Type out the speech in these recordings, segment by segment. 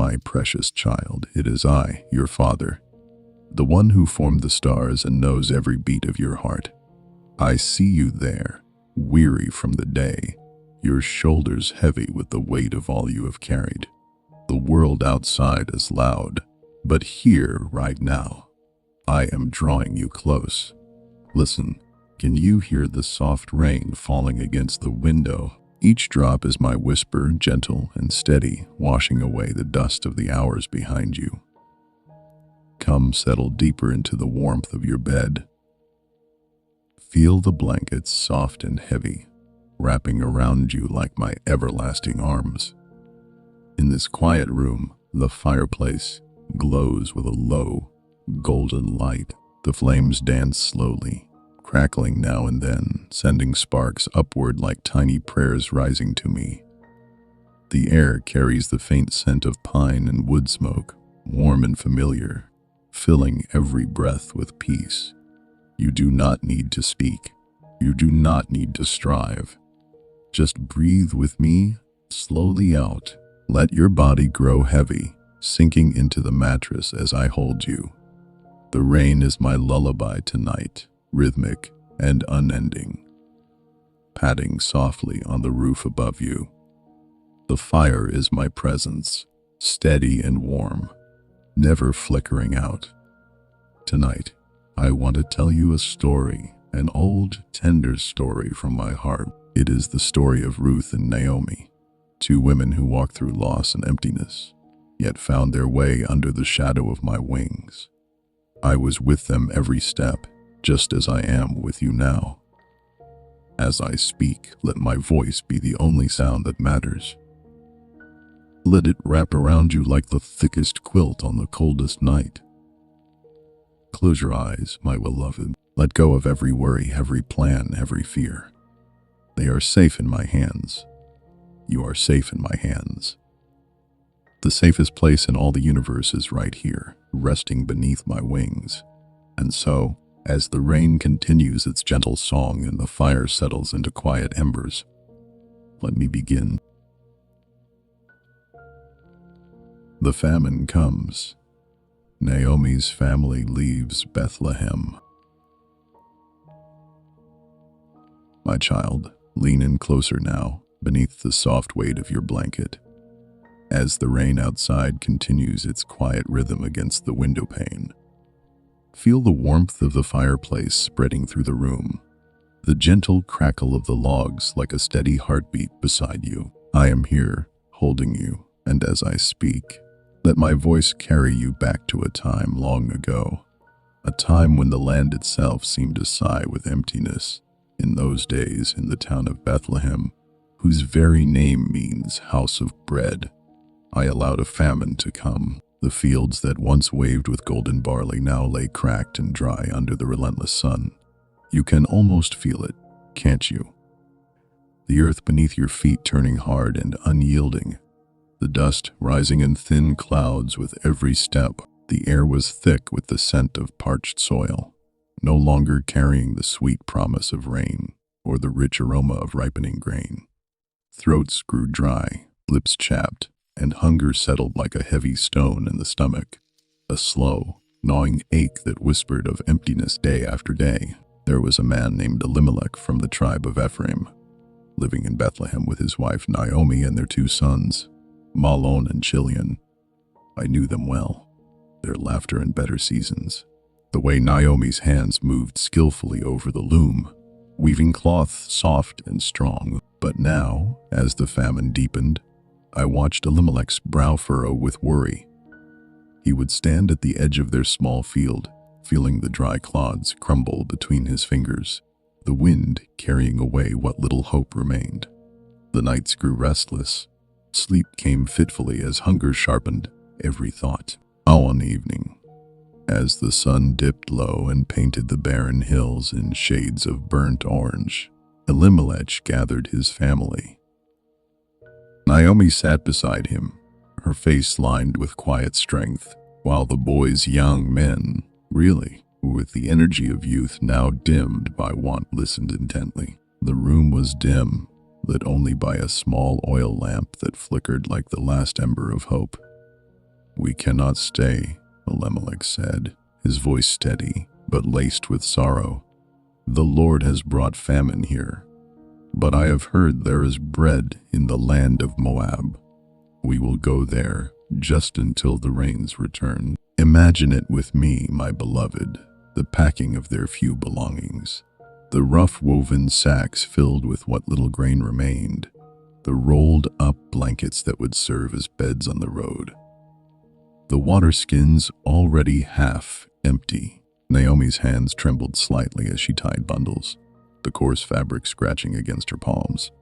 My precious child, it is I, your father, the one who formed the stars and knows every beat of your heart. I see you there, weary from the day, your shoulders heavy with the weight of all you have carried. The world outside is loud, but here, right now, I am drawing you close. Listen, can you hear the soft rain falling against the window? Each drop is my whisper, gentle and steady, washing away the dust of the hours behind you. Come settle deeper into the warmth of your bed. Feel the blankets soft and heavy, wrapping around you like my everlasting arms. In this quiet room, the fireplace glows with a low, golden light. The flames dance slowly, crackling now and then, sending sparks upward like tiny prayers rising to me. The air carries the faint scent of pine and wood smoke, warm and familiar, filling every breath with peace. You do not need to speak. You do not need to strive. Just breathe with me, slowly out. Let your body grow heavy, sinking into the mattress as I hold you. The rain is my lullaby tonight, rhythmic and unending, patting softly on the roof above you. The fire is my presence, steady and warm, never flickering out. Tonight, I want to tell you a story, an old, tender story from my heart. It is the story of Ruth and Naomi, two women who walked through loss and emptiness, yet found their way under the shadow of my wings. I was with them every step, just as I am with you now. As I speak, let my voice be the only sound that matters. Let it wrap around you like the thickest quilt on the coldest night. Close your eyes, my beloved. Let go of every worry, every plan, every fear. They are safe in my hands. You are safe in my hands. The safest place in all the universe is right here, resting beneath my wings. And so, as the rain continues its gentle song and the fire settles into quiet embers, let me begin. The famine comes. Naomi's family leaves Bethlehem. My child, lean in closer now, beneath the soft weight of your blanket. As the rain outside continues its quiet rhythm against the window pane, feel the warmth of the fireplace spreading through the room, the gentle crackle of the logs like a steady heartbeat beside you. I am here, holding you, and as I speak, let my voice carry you back to a time long ago, a time when the land itself seemed to sigh with emptiness. In those days, in the town of Bethlehem, whose very name means house of bread, I allowed a famine to come. The fields that once waved with golden barley now lay cracked and dry under the relentless sun. You can almost feel it, can't you? The earth beneath your feet turning hard and unyielding, the dust rising in thin clouds with every step. The air was thick with the scent of parched soil, no longer carrying the sweet promise of rain or the rich aroma of ripening grain. Throats grew dry, lips chapped, and hunger settled like a heavy stone in the stomach, a slow, gnawing ache that whispered of emptiness day after day. There was a man named Elimelech from the tribe of Ephraim, living in Bethlehem with his wife Naomi and their two sons, Mahlon and Chilion. I knew them well, their laughter in better seasons, the way Naomi's hands moved skillfully over the loom, weaving cloth soft and strong. But now, as the famine deepened, I watched Elimelech's brow furrow with worry. He would stand at the edge of their small field, feeling the dry clods crumble between his fingers, the wind carrying away what little hope remained. The nights grew restless. Sleep came fitfully as hunger sharpened every thought. One evening, as the sun dipped low and painted the barren hills in shades of burnt orange, Elimelech gathered his family. Naomi sat beside him, her face lined with quiet strength, while the boy's young men, really, with the energy of youth now dimmed by want, listened intently. The room was dim, lit only by a small oil lamp that flickered like the last ember of hope. "We cannot stay," Elimelech said, his voice steady but laced with sorrow. "The Lord has brought famine here, but I have heard there is bread in the land of Moab. We will go there just until the rains return." Imagine it with me, my beloved, the packing of their few belongings, the rough woven sacks filled with what little grain remained, the rolled up blankets that would serve as beds on the road, the water skins already half empty. Naomi's hands trembled slightly as she tied bundles, the coarse fabric scratching against her palms.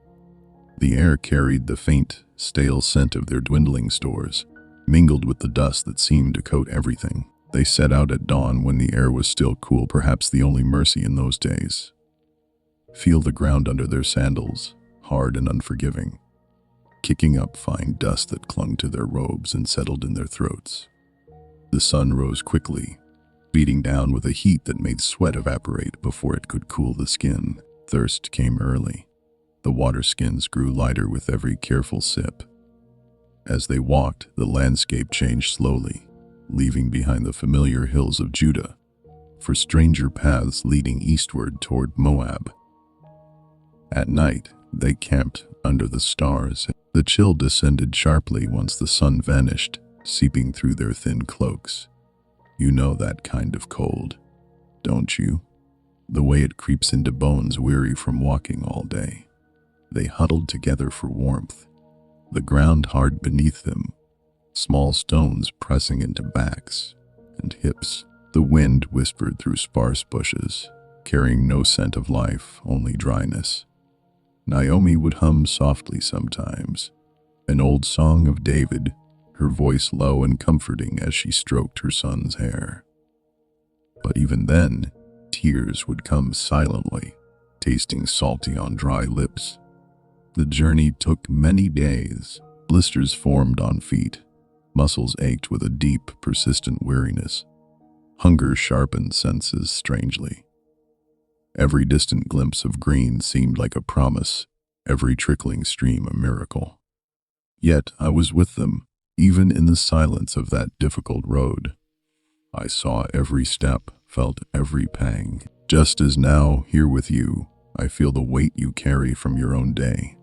The air carried the faint, stale scent of their dwindling stores, mingled with the dust that seemed to coat everything. They set out at dawn when the air was still cool, perhaps the only mercy in those days. Feel the ground under their sandals, hard and unforgiving, kicking up fine dust that clung to their robes and settled in their throats. The sun rose quickly, beating down with a heat that made sweat evaporate before it could cool the skin. Thirst came early. The water skins grew lighter with every careful sip. As they walked, the landscape changed slowly, leaving behind the familiar hills of Judah, for stranger paths leading eastward toward Moab. At night, they camped under the stars. The chill descended sharply once the sun vanished, seeping through their thin cloaks. You know that kind of cold, don't you? The way it creeps into bones weary from walking all day. They huddled together for warmth, the ground hard beneath them, small stones pressing into backs and hips. The wind whispered through sparse bushes, carrying no scent of life, only dryness. Naomi would hum softly sometimes, an old song of David, her voice low and comforting as she stroked her son's hair. But even then, tears would come silently, tasting salty on dry lips. The journey took many days. Blisters formed on feet. Muscles ached with a deep, persistent weariness. Hunger sharpened senses strangely. Every distant glimpse of green seemed like a promise, every trickling stream a miracle. Yet I was with them, even in the silence of that difficult road. I saw every step, felt every pang. Just as now, here with you, I feel the weight you carry from your own day.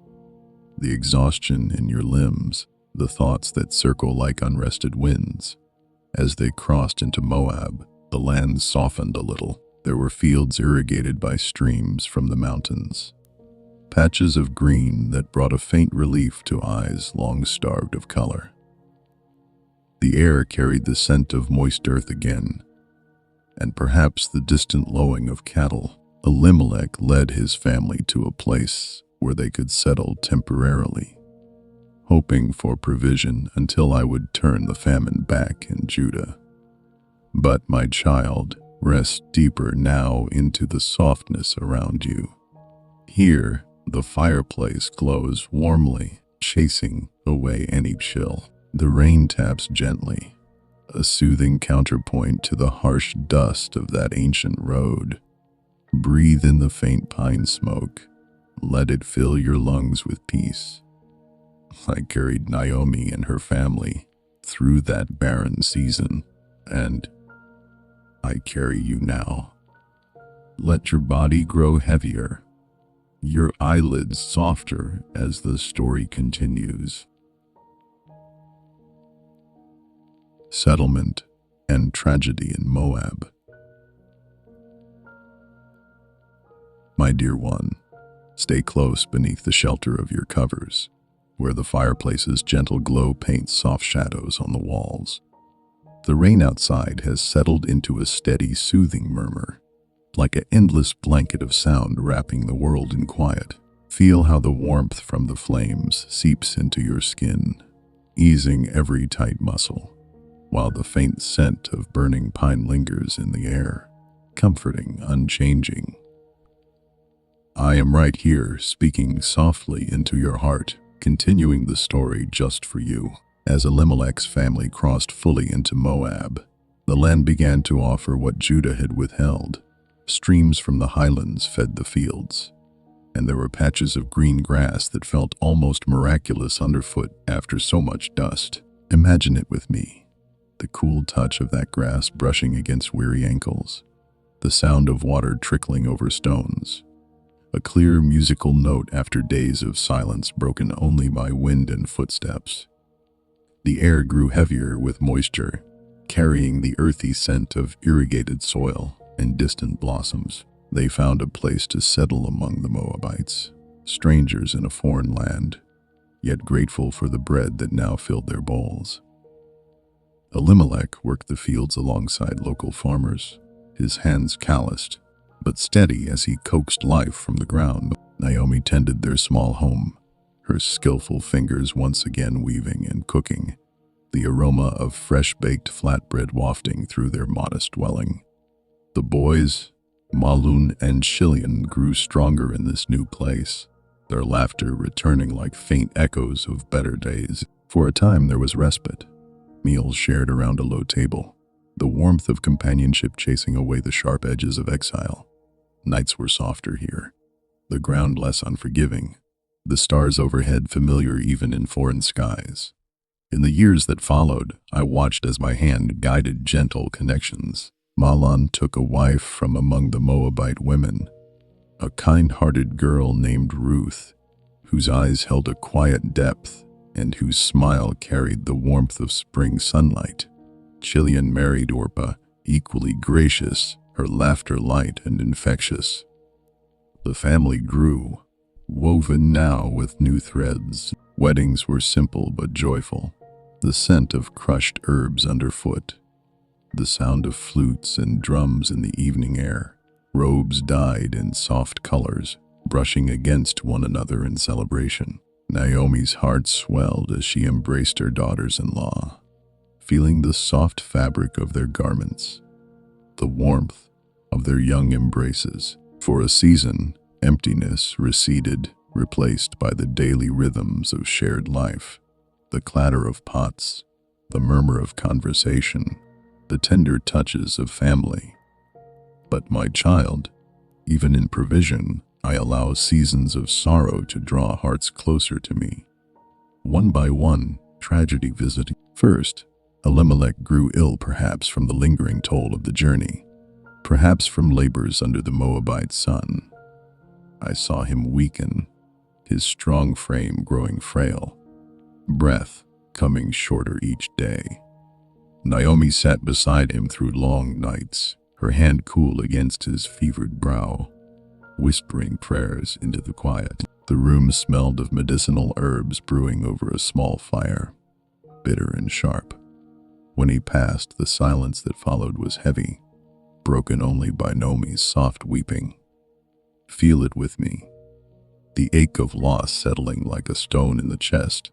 The exhaustion in your limbs, the thoughts that circle like unrested winds. As they crossed into Moab, the land softened a little. There were fields irrigated by streams from the mountains. Patches of green that brought a faint relief to eyes long starved of color. The air carried the scent of moist earth again, and perhaps the distant lowing of cattle. Elimelech led his family to a place where they could settle temporarily, hoping for provision until I would turn the famine back in Judah. But my child, rest deeper now into the softness around you. Here, the fireplace glows warmly, chasing away any chill. The rain taps gently, a soothing counterpoint to the harsh dust of that ancient road. Breathe in the faint pine smoke. Let it fill your lungs with peace. I carried Naomi and her family through that barren season, and I carry you now. Let your body grow heavier, your eyelids softer as the story continues. Settlement and tragedy in Moab. My dear one, stay close beneath the shelter of your covers, where the fireplace's gentle glow paints soft shadows on the walls. The rain outside has settled into a steady, soothing murmur, like an endless blanket of sound wrapping the world in quiet. Feel how the warmth from the flames seeps into your skin, easing every tight muscle, while the faint scent of burning pine lingers in the air, comforting, unchanging. I am right here, speaking softly into your heart, continuing the story just for you. As Elimelech's family crossed fully into Moab, the land began to offer what Judah had withheld. Streams from the highlands fed the fields, and there were patches of green grass that felt almost miraculous underfoot after so much dust. Imagine it with me. the cool touch of that grass brushing against weary ankles, the sound of water trickling over stones, a clear musical note after days of silence broken only by wind and footsteps. The air grew heavier with moisture, carrying the earthy scent of irrigated soil and distant blossoms. They found a place to settle among the Moabites, strangers in a foreign land, yet grateful for the bread that now filled their bowls. Elimelech worked the fields alongside local farmers, his hands calloused, but steady as he coaxed life from the ground. Naomi tended their small home, her skillful fingers once again weaving and cooking, the aroma of fresh-baked flatbread wafting through their modest dwelling. The boys, Malun and Shilian, grew stronger in this new place, their laughter returning like faint echoes of better days. For a time there was respite, meals shared around a low table, the warmth of companionship chasing away the sharp edges of exile. Nights were softer here, the ground less unforgiving, the stars overhead familiar even in foreign skies. In the years that followed, I watched as my hand guided gentle connections. Mahlon took a wife from among the Moabite women, a kind-hearted girl named Ruth, whose eyes held a quiet depth and whose smile carried the warmth of spring sunlight. Chilian married Orpah, equally gracious, her laughter light and infectious. The family grew, woven now with new threads. Weddings were simple but joyful, the scent of crushed herbs underfoot, the sound of flutes and drums in the evening air. Robes dyed in soft colors, brushing against one another in celebration. Naomi's heart swelled as she embraced her daughters-in-law, feeling the soft fabric of their garments, the warmth of their young embraces. For a season, emptiness receded, replaced by the daily rhythms of shared life, the clatter of pots, the murmur of conversation, the tender touches of family. But my child, even in provision, I allow seasons of sorrow to draw hearts closer to me. One by one, tragedy visited. First, Elimelech grew ill, perhaps from the lingering toll of the journey, perhaps from labors under the Moabite sun. I saw him weaken, his strong frame growing frail, breath coming shorter each day. Naomi sat beside him through long nights, her hand cool against his fevered brow, whispering prayers into the quiet. The room smelled of medicinal herbs brewing over a small fire, bitter and sharp. When he passed, the silence that followed was heavy, broken only by Naomi's soft weeping. Feel it with me, the ache of loss settling like a stone in the chest,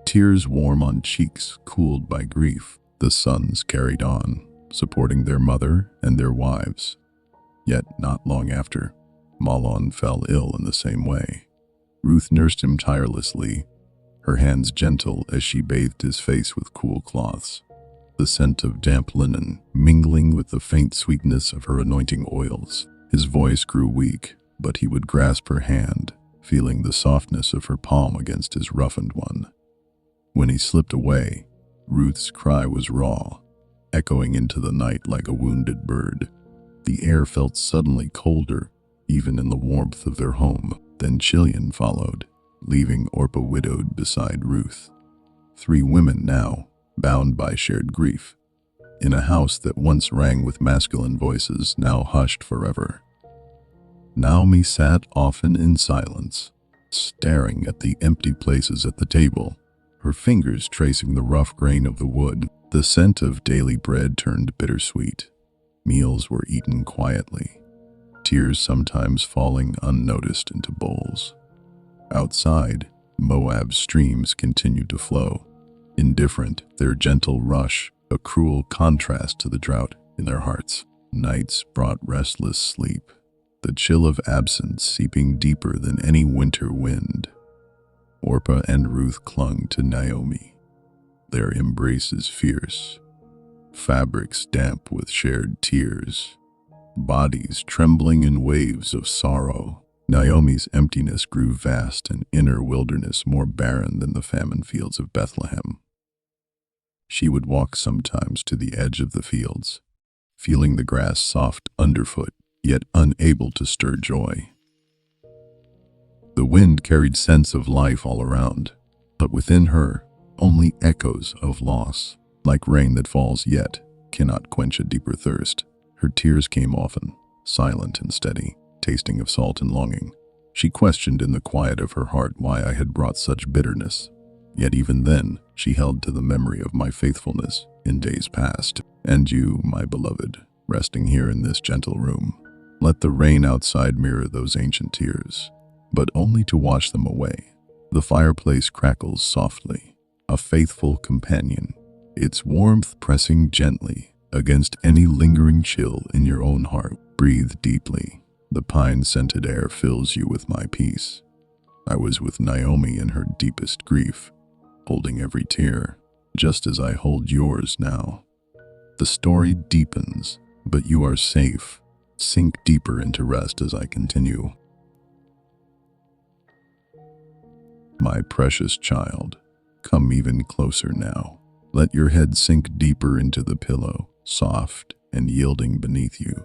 tears warm on cheeks cooled by grief. The sons carried on, supporting their mother and their wives. Yet not long after, Mahlon fell ill in the same way. Ruth nursed him tirelessly, her hands gentle as she bathed his face with cool cloths, the scent of damp linen mingling with the faint sweetness of her anointing oils. His voice grew weak, but he would grasp her hand, feeling the softness of her palm against his roughened one. When he slipped away, Ruth's cry was raw, echoing into the night like a wounded bird. The air felt suddenly colder, even in the warmth of their home. Then Chilian followed, leaving Orpah widowed beside Ruth. 3 women now, bound by shared grief, in a house that once rang with masculine voices, now hushed forever. Naomi sat often in silence, staring at the empty places at the table, her fingers tracing the rough grain of the wood. The scent of daily bread turned bittersweet. Meals were eaten quietly, tears sometimes falling unnoticed into bowls. Outside, Moab's streams continued to flow, indifferent, their gentle rush a cruel contrast to the drought in their hearts. Nights brought restless sleep, the chill of absence seeping deeper than any winter wind. Orpah and Ruth clung to Naomi, their embraces fierce, fabrics damp with shared tears, bodies trembling in waves of sorrow. Naomi's emptiness grew vast, an inner wilderness more barren than the famine fields of Bethlehem. She would walk sometimes to the edge of the fields, feeling the grass soft underfoot, yet unable to stir joy. The wind carried scents of life all around, but within her, only echoes of loss, like rain that falls yet cannot quench a deeper thirst. Her tears came often, silent and steady, tasting of salt and longing. She questioned in the quiet of her heart why I had brought such bitterness. Yet even then, she held to the memory of my faithfulness in days past. And you, my beloved, resting here in this gentle room. Let the rain outside mirror those ancient tears, but only to wash them away. The fireplace crackles softly, a faithful companion, its warmth pressing gently against any lingering chill in your own heart. Breathe deeply. The pine-scented air fills you with my peace. I was with Naomi in her deepest grief, holding every tear, just as I hold yours now. The story deepens, but you are safe. Sink deeper into rest as I continue. My precious child, come even closer now. Let your head sink deeper into the pillow, soft and yielding beneath you.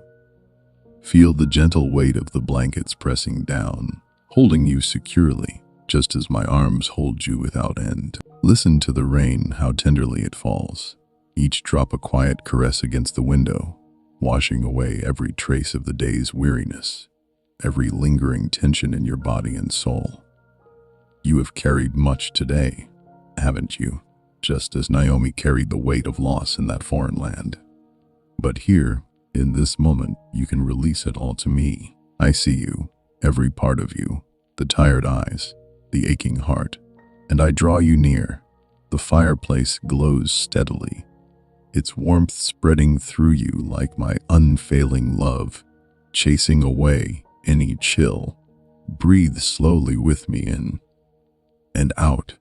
Feel the gentle weight of the blankets pressing down, holding you securely, just as my arms hold you without end. Listen to the rain, how tenderly it falls, each drop a quiet caress against the window, washing away every trace of the day's weariness, every lingering tension in your body and soul. You have carried much today, haven't you? Just as Naomi carried the weight of loss in that foreign land. But here, in this moment, you can release it all to me. I see you, every part of you, the tired eyes, the aching heart, and I draw you near. The fireplace glows steadily, its warmth spreading through you like my unfailing love, chasing away any chill. Breathe slowly with me in and out,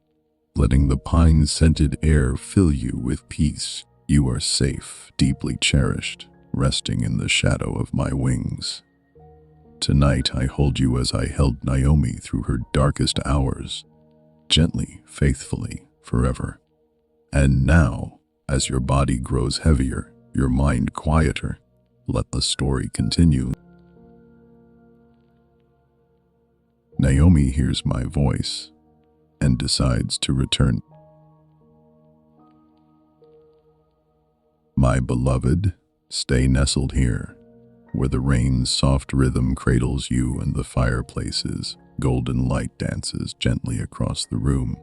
letting the pine-scented air fill you with peace. You are safe, deeply cherished, resting in the shadow of my wings. Tonight I hold you as I held Naomi through her darkest hours, gently, faithfully, forever. And now, as your body grows heavier, your mind quieter, let the story continue. Naomi hears my voice and decides to return. My beloved, stay nestled here, where the rain's soft rhythm cradles you and the fireplace's golden light dances gently across the room.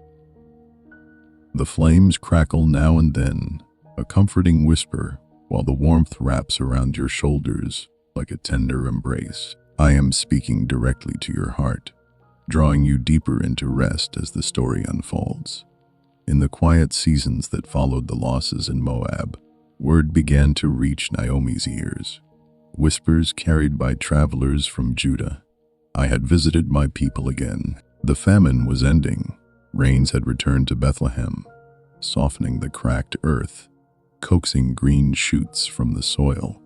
The flames crackle now and then, a comforting whisper, while the warmth wraps around your shoulders like a tender embrace. I am speaking directly to your heart, drawing you deeper into rest as the story unfolds. In the quiet seasons that followed the losses in Moab, word began to reach Naomi's ears. Whispers carried by travelers from Judah. I had visited my people again. The famine was ending. Rains had returned to Bethlehem, softening the cracked earth, coaxing green shoots from the soil.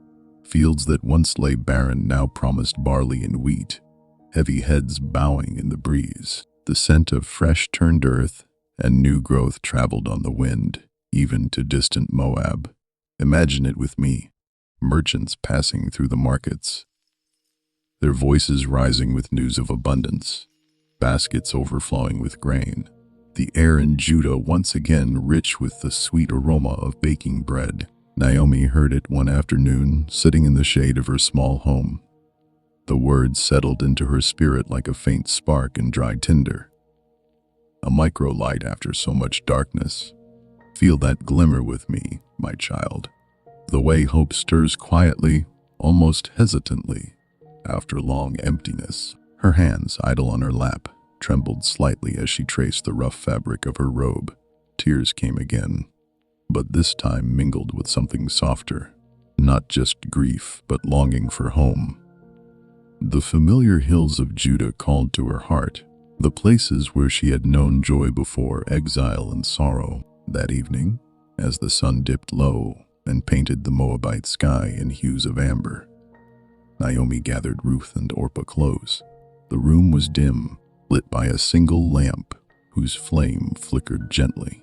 Fields that once lay barren now promised barley and wheat, heavy heads bowing in the breeze. The scent of fresh-turned earth and new growth traveled on the wind, even to distant Moab. Imagine it with me, merchants passing through the markets, their voices rising with news of abundance, baskets overflowing with grain. The air in Judah once again rich with the sweet aroma of baking bread. Naomi heard it one afternoon, sitting in the shade of her small home. The words settled into her spirit like a faint spark in dry tinder, a micro-light after so much darkness. Feel that glimmer with me, my child. The way hope stirs quietly, almost hesitantly, after long emptiness. Her hands, idle on her lap, trembled slightly as she traced the rough fabric of her robe. Tears came again, but this time mingled with something softer, not just grief, but longing for home. The familiar hills of Judah called to her heart, the places where she had known joy before exile and sorrow. That evening, as the sun dipped low and painted the Moabite sky in hues of amber, Naomi gathered Ruth and Orpah close. The room was dim, lit by a single lamp whose flame flickered gently,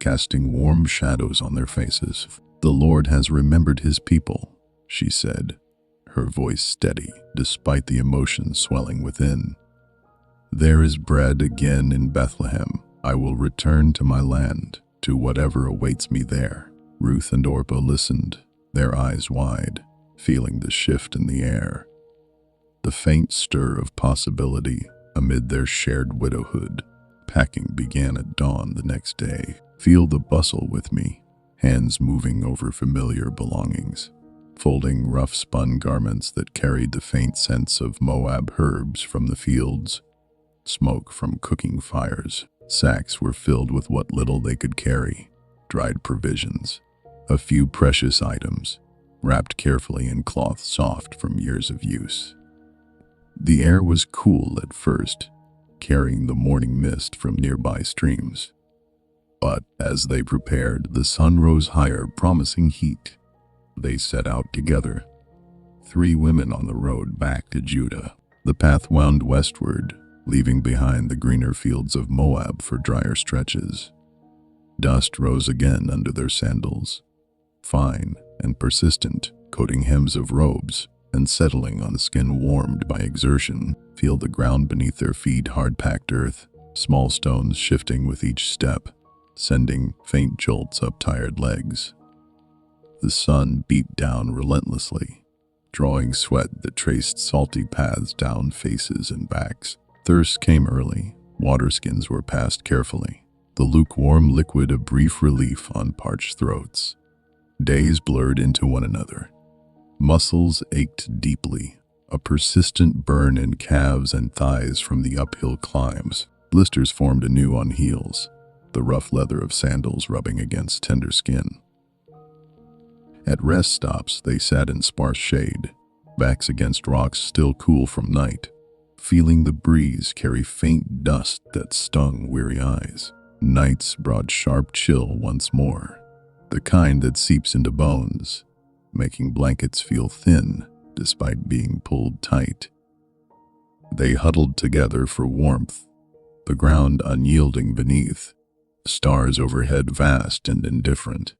casting warm shadows on their faces. "The Lord has remembered his people," she said, her voice steady despite the emotion swelling within. "There is bread again in Bethlehem. I will return to my land, to whatever awaits me there." Ruth and Orpah listened, their eyes wide, feeling the shift in the air, the faint stir of possibility amid their shared widowhood. Packing began at dawn the next day. "Feel the bustle with me," hands moving over familiar belongings, folding rough spun garments that carried the faint scents of Moab herbs from the fields, smoke from cooking fires. Sacks were filled with what little they could carry, dried provisions, a few precious items, wrapped carefully in cloth soft from years of use. The air was cool at first, carrying the morning mist from nearby streams. But as they prepared, the sun rose higher, promising heat. They set out together, 3 women on the road back to Judah. The path wound westward, leaving behind the greener fields of Moab for drier stretches. Dust rose again under their sandals, fine and persistent, coating hems of robes and settling on skin warmed by exertion. Feel the ground beneath their feet, hard-packed earth, small stones shifting with each step, sending faint jolts up tired legs. The sun beat down relentlessly, drawing sweat that traced salty paths down faces and backs. Thirst came early. Water skins were passed carefully, the lukewarm liquid a brief relief on parched throats. Days blurred into one another. Muscles ached deeply, a persistent burn in calves and thighs from the uphill climbs. Blisters formed anew on heels, the rough leather of sandals rubbing against tender skin. At rest stops, they sat in sparse shade, backs against rocks still cool from night, feeling the breeze carry faint dust that stung weary eyes. Nights brought sharp chill once more, the kind that seeps into bones, making blankets feel thin despite being pulled tight. They huddled together for warmth, the ground unyielding beneath, stars overhead vast and indifferent.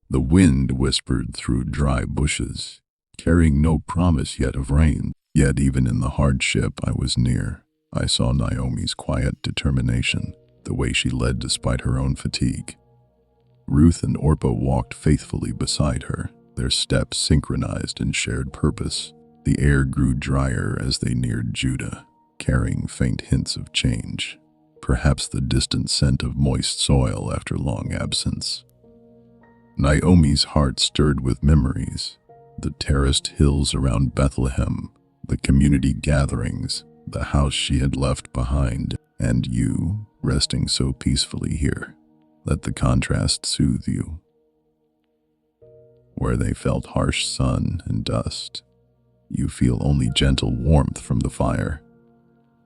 The wind whispered through dry bushes, carrying no promise yet of rain. Yet even in the hardship I was near, I saw Naomi's quiet determination, the way she led despite her own fatigue. Ruth and Orpah walked faithfully beside her, their steps synchronized in shared purpose. The air grew drier as they neared Judah, carrying faint hints of change, perhaps the distant scent of moist soil after long absence. Naomi's heart stirred with memories, the terraced hills around Bethlehem, the community gatherings, the house she had left behind, and you, resting so peacefully here. Let the contrast soothe you. Where they felt harsh sun and dust, you feel only gentle warmth from the fire.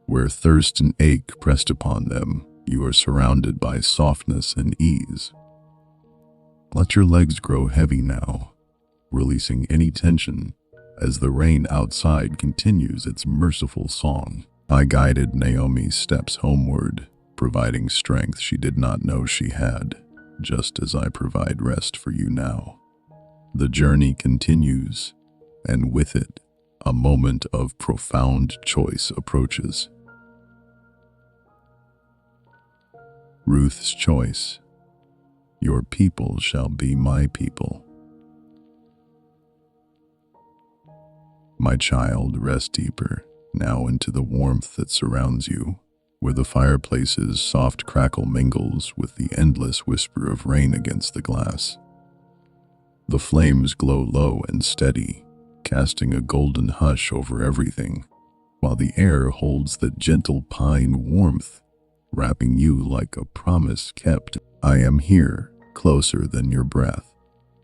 Where thirst and ache pressed upon them, you are surrounded by softness and ease. Let your legs grow heavy now, releasing any tension as the rain outside continues its merciful song. I guided Naomi's steps homeward, providing strength she did not know she had, just as I provide rest for you now. The journey continues, and with it, a moment of profound choice approaches. Ruth's choice. Your people shall be my people. My child, rest deeper, now into the warmth that surrounds you, where the fireplace's soft crackle mingles with the endless whisper of rain against the glass. The flames glow low and steady, casting a golden hush over everything, while the air holds the gentle pine warmth, wrapping you like a promise kept. I am here, closer than your breath,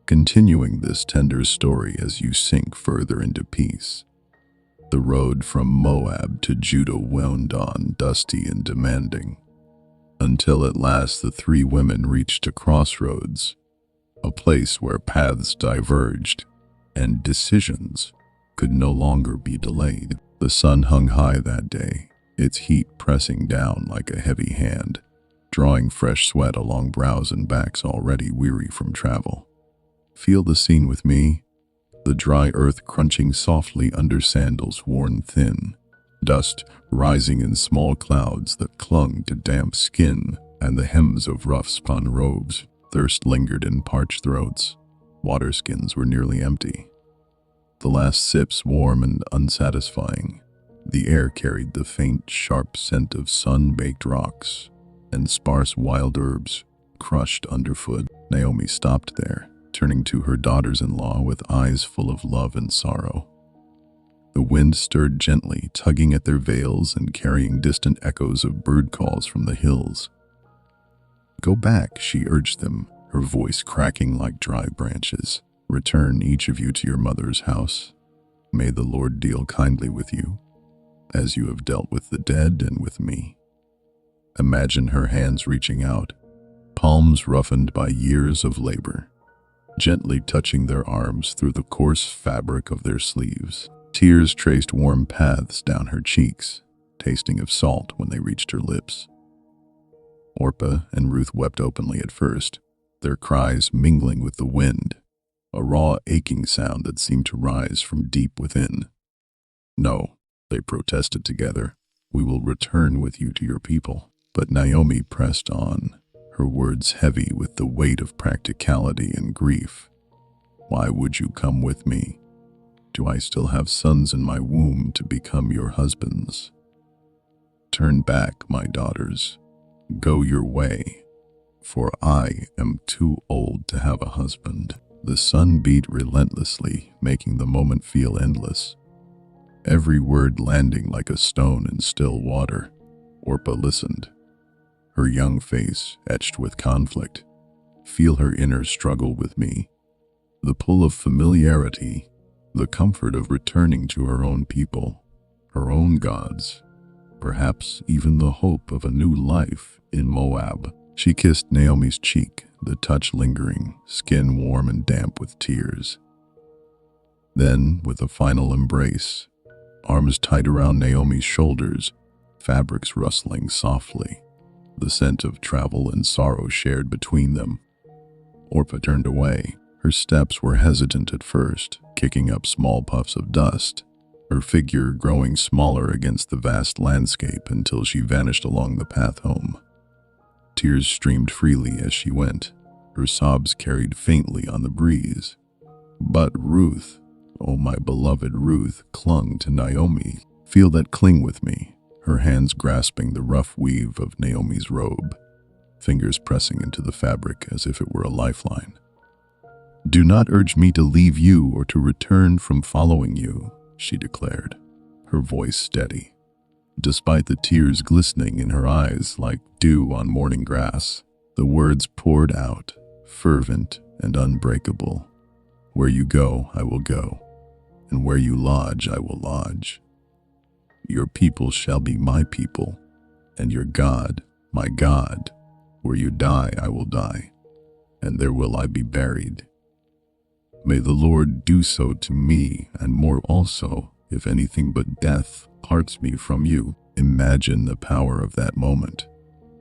continuing this tender story as you sink further into peace. The road from Moab to Judah wound on, dusty and demanding, until at last the 3 women reached a crossroads, a place where paths diverged and decisions could no longer be delayed. The sun hung high that day, its heat pressing down like a heavy hand, drawing fresh sweat along brows and backs already weary from travel. Feel the scene with me, the dry earth crunching softly under sandals worn thin, dust rising in small clouds that clung to damp skin and the hems of rough-spun robes. Thirst lingered in parched throats. Water skins were nearly empty. The last sips warm and unsatisfying. The air carried the faint, sharp scent of sun-baked rocks and sparse wild herbs crushed underfoot. Naomi stopped there, turning to her daughters-in-law with eyes full of love and sorrow. The wind stirred gently, tugging at their veils and carrying distant echoes of bird calls from the hills. "Go back," she urged them, her voice cracking like dry branches. "Return, each of you, to your mother's house. May the Lord deal kindly with you, as you have dealt with the dead and with me." Imagine her hands reaching out, palms roughened by years of labor, gently touching their arms through the coarse fabric of their sleeves. Tears traced warm paths down her cheeks, tasting of salt when they reached her lips. Orpah and Ruth wept openly at first, their cries mingling with the wind, a raw, aching sound that seemed to rise from deep within. "No," they protested together, "we will return with you to your people." But Naomi pressed on, her words heavy with the weight of practicality and grief. "Why would you come with me? Do I still have sons in my womb to become your husbands? Turn back, my daughters. Go your way, for I am too old to have a husband." The sun beat relentlessly, making the moment feel endless, every word landing like a stone in still water. Orpah listened, her young face etched with conflict. Feel her inner struggle with me, the pull of familiarity, the comfort of returning to her own people, her own gods, perhaps even the hope of a new life in Moab. She kissed Naomi's cheek, the touch lingering, skin warm and damp with tears. Then, with a final embrace, arms tight around Naomi's shoulders, fabrics rustling softly, the scent of travel and sorrow shared between them. Orpah turned away. Her steps were hesitant at first, kicking up small puffs of dust, her figure growing smaller against the vast landscape until she vanished along the path home. Tears streamed freely as she went, her sobs carried faintly on the breeze. But Ruth, oh my beloved Ruth, clung to Naomi. "Feel that cling with me," her hands grasping the rough weave of Naomi's robe, fingers pressing into the fabric as if it were a lifeline. "Do not urge me to leave you or to return from following you," she declared, her voice steady, despite the tears glistening in her eyes like dew on morning grass. The words poured out, fervent and unbreakable. "Where you go, I will go, and where you lodge, I will lodge. Your people shall be my people, and your God, my God. Where you die, I will die, and there will I be buried. May the Lord do so to me, and more also, if anything but death parts me from you." Imagine the power of that moment,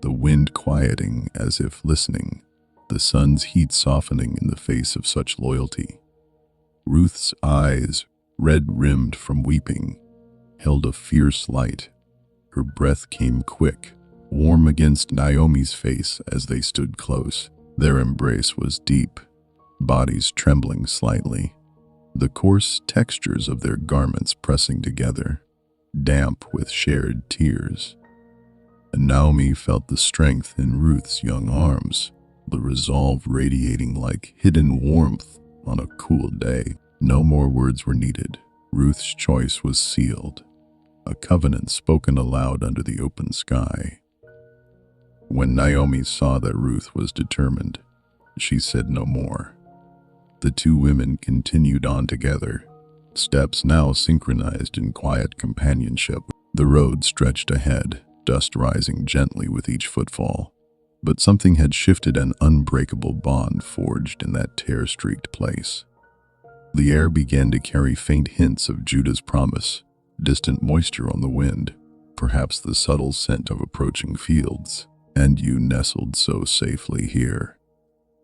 the wind quieting as if listening, the sun's heat softening in the face of such loyalty. Ruth's eyes, red-rimmed from weeping, held a fierce light. Her breath came quick, warm against Naomi's face as they stood close. Their embrace was deep, bodies trembling slightly, the coarse textures of their garments pressing together, damp with shared tears. And Naomi felt the strength in Ruth's young arms, the resolve radiating like hidden warmth on a cool day. No more words were needed. Ruth's choice was sealed, a covenant spoken aloud under the open sky. When Naomi saw that Ruth was determined, she said no more. The two women continued on together, steps now synchronized in quiet companionship. The road stretched ahead, dust rising gently with each footfall. But something had shifted, an unbreakable bond forged in that tear-streaked place. The air began to carry faint hints of Judah's promise, distant moisture on the wind, perhaps the subtle scent of approaching fields. And you nestled so safely here.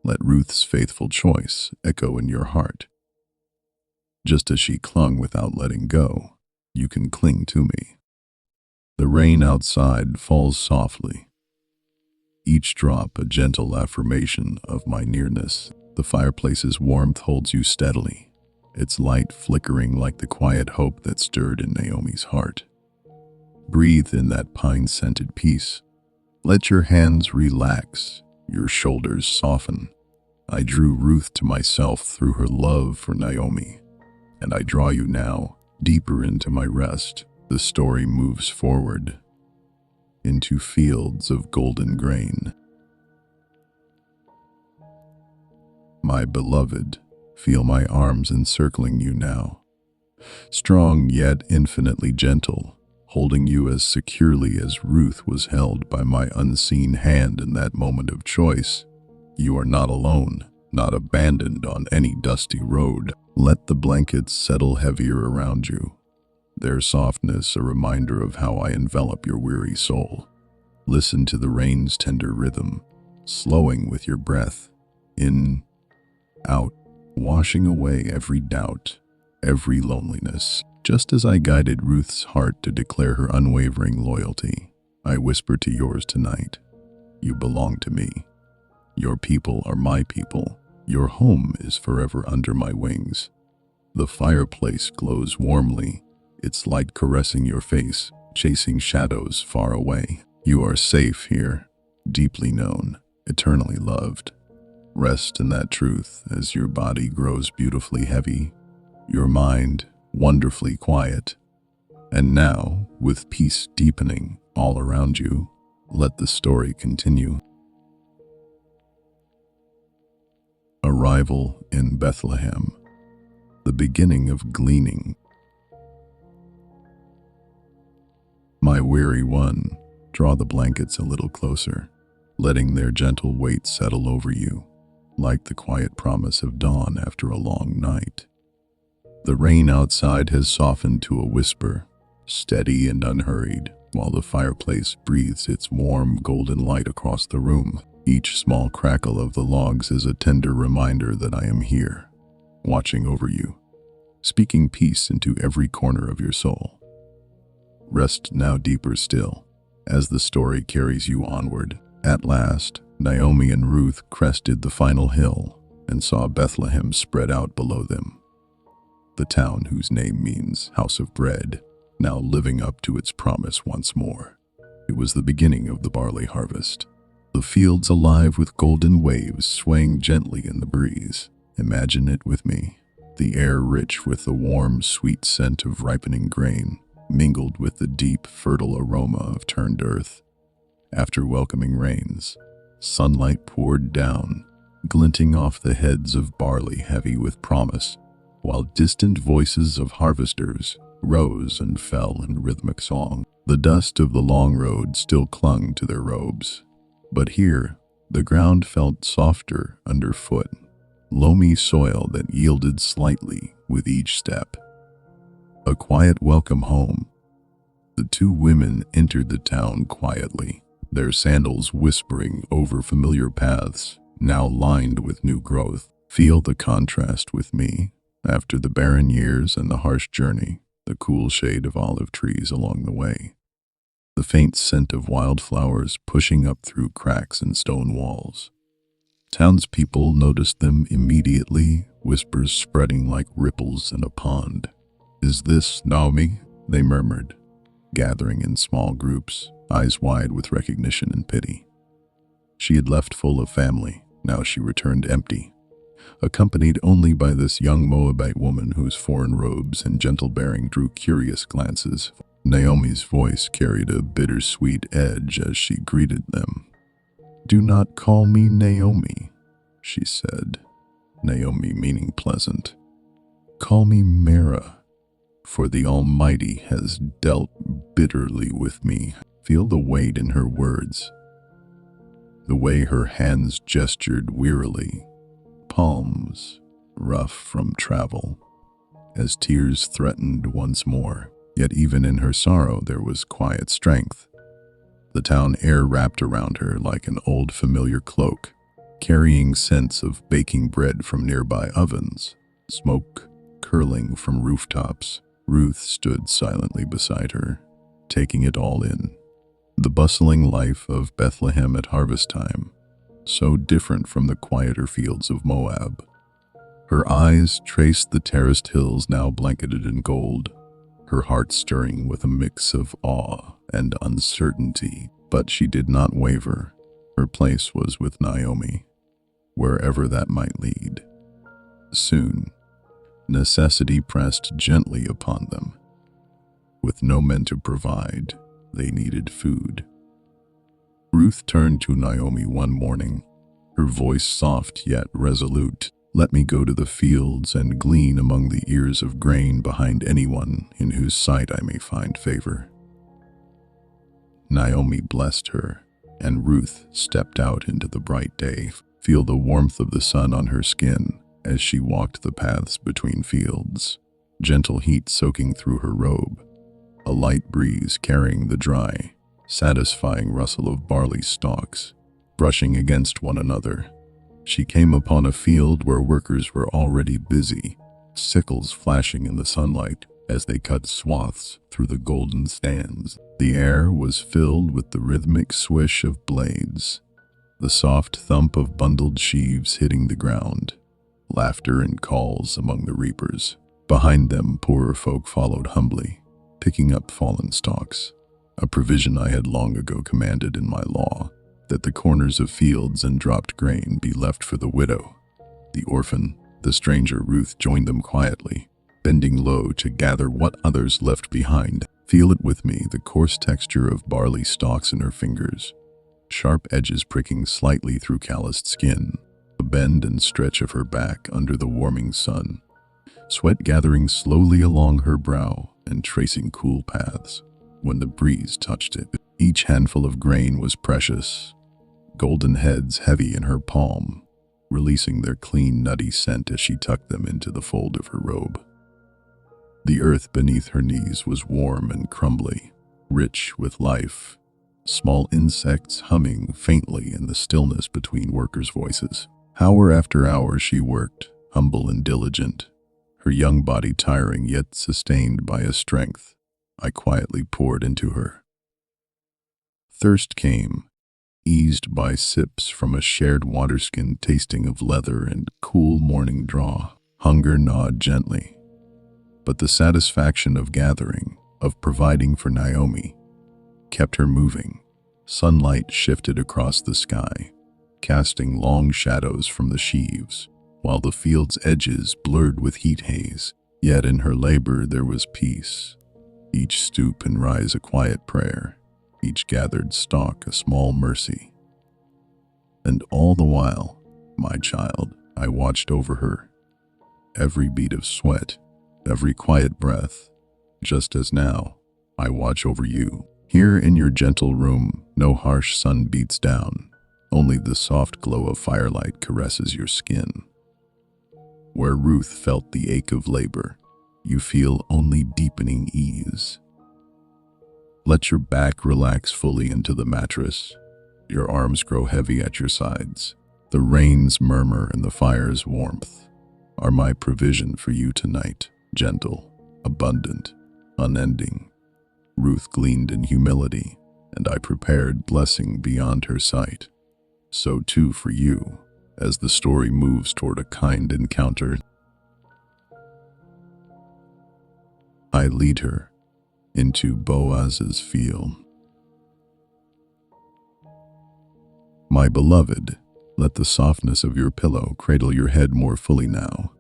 Let Ruth's faithful choice echo in your heart. Just as she clung without letting go, you can cling to me. The rain outside falls softly, each drop a gentle affirmation of my nearness. The fireplace's warmth holds you steadily, its light flickering like the quiet hope that stirred in Naomi's heart. Breathe in that pine-scented peace. Let your hands relax, your shoulders soften. I drew Ruth to myself through her love for Naomi, and I draw you now deeper into my rest. The story moves forward into fields of golden grain. My beloved, feel my arms encircling you now, strong yet infinitely gentle, holding you as securely as Ruth was held by my unseen hand in that moment of choice. You are not alone, not abandoned on any dusty road. Let the blankets settle heavier around you, their softness a reminder of how I envelop your weary soul. Listen to the rain's tender rhythm, slowing with your breath, in, out, washing away every doubt, every loneliness. Just as I guided Ruth's heart to declare her unwavering loyalty, I whisper to yours tonight, you belong to me. Your people are my people. Your home is forever under my wings. The fireplace glows warmly, its light caressing your face, chasing shadows far away. You are safe here, deeply known, eternally loved. Rest in that truth as your body grows beautifully heavy, your mind wonderfully quiet. And now, with peace deepening all around you, let the story continue. Arrival in Bethlehem, the beginning of gleaning. My weary one, draw the blankets a little closer, letting their gentle weight settle over you, like the quiet promise of dawn after a long night. The rain outside has softened to a whisper, steady and unhurried, while the fireplace breathes its warm golden light across the room. Each small crackle of the logs is a tender reminder that I am here, watching over you, speaking peace into every corner of your soul. Rest now deeper still, as the story carries you onward. At last, Naomi and Ruth crested the final hill and saw Bethlehem spread out below them. The town whose name means house of bread, now living up to its promise once more. It was the beginning of the barley harvest. The fields alive with golden waves swaying gently in the breeze. Imagine it with me. The air rich with the warm, sweet scent of ripening grain, mingled with the deep, fertile aroma of turned earth. After welcoming rains, sunlight poured down, glinting off the heads of barley heavy with promise, while distant voices of harvesters rose and fell in rhythmic song. The dust of the long road still clung to their robes, but here the ground felt softer underfoot, loamy soil that yielded slightly with each step. A quiet welcome home. The two women entered the town quietly, their sandals whispering over familiar paths, now lined with new growth. Feel the contrast with me. After the barren years and the harsh journey, the cool shade of olive trees along the way, the faint scent of wildflowers pushing up through cracks in stone walls. Townspeople noticed them immediately, whispers spreading like ripples in a pond. "Is this Naomi?" they murmured, gathering in small groups, eyes wide with recognition and pity. She had left full of family, now she returned empty, accompanied only by this young Moabite woman whose foreign robes and gentle bearing drew curious glances. Naomi's voice carried a bittersweet edge as she greeted them. "Do not call me Naomi," she said, Naomi meaning pleasant. "Call me Mara, for the Almighty has dealt bitterly with me." Feel the weight in her words, the way her hands gestured wearily, palms rough from travel, as tears threatened once more. Yet even in her sorrow there was quiet strength. The town air wrapped around her like an old familiar cloak, carrying scents of baking bread from nearby ovens, smoke curling from rooftops. Ruth stood silently beside her, taking it all in. The bustling life of Bethlehem at harvest time, so different from the quieter fields of Moab. Her eyes traced the terraced hills now blanketed in gold, her heart stirring with a mix of awe and uncertainty. But she did not waver. Her place was with Naomi, wherever that might lead. Soon, necessity pressed gently upon them. With no men to provide, they needed food. Ruth turned to Naomi one morning, her voice soft yet resolute. "Let me go to the fields and glean among the ears of grain behind anyone in whose sight I may find favor." Naomi blessed her, and Ruth stepped out into the bright day, feel the warmth of the sun on her skin as she walked the paths between fields, gentle heat soaking through her robe, a light breeze carrying the dry, satisfying rustle of barley stalks, brushing against one another. She came upon a field where workers were already busy, sickles flashing in the sunlight as they cut swaths through the golden stands. The air was filled with the rhythmic swish of blades, the soft thump of bundled sheaves hitting the ground, laughter and calls among the reapers. Behind them, poorer folk followed humbly, picking up fallen stalks, a provision I had long ago commanded in my law, that the corners of fields and dropped grain be left for the widow, the orphan. The stranger Ruth joined them quietly, bending low to gather what others left behind. Feel it with me, the coarse texture of barley stalks in her fingers, sharp edges pricking slightly through calloused skin, a bend and stretch of her back under the warming sun, sweat gathering slowly along her brow and tracing cool paths when the breeze touched it. Each handful of grain was precious, golden heads heavy in her palm, releasing their clean, nutty scent as she tucked them into the fold of her robe. The earth beneath her knees was warm and crumbly, rich with life, small insects humming faintly in the stillness between workers' voices. Hour after hour she worked, humble and diligent, her young body tiring yet sustained by a strength I quietly poured into her. Thirst came, eased by sips from a shared waterskin tasting of leather and cool morning draw. Hunger gnawed gently, but the satisfaction of gathering, of providing for Naomi, kept her moving. Sunlight shifted across the sky, casting long shadows from the sheaves, while the field's edges blurred with heat haze. Yet in her labor there was peace, each stoop and rise a quiet prayer, each gathered stalk a small mercy. And all the while, my child, I watched over her, every beat of sweat, every quiet breath, just as now I watch over you. Here in your gentle room, no harsh sun beats down, only the soft glow of firelight caresses your skin. Where Ruth felt the ache of labor, you feel only deepening ease. Let your back relax fully into the mattress, your arms grow heavy at your sides. The rain's murmur and the fire's warmth are my provision for you tonight, gentle, abundant, unending. Ruth gleaned in humility, and I prepared blessing beyond her sight. So too for you, as the story moves toward a kind encounter. I lead her into Boaz's field. My beloved, let the softness of your pillow cradle your head more fully now,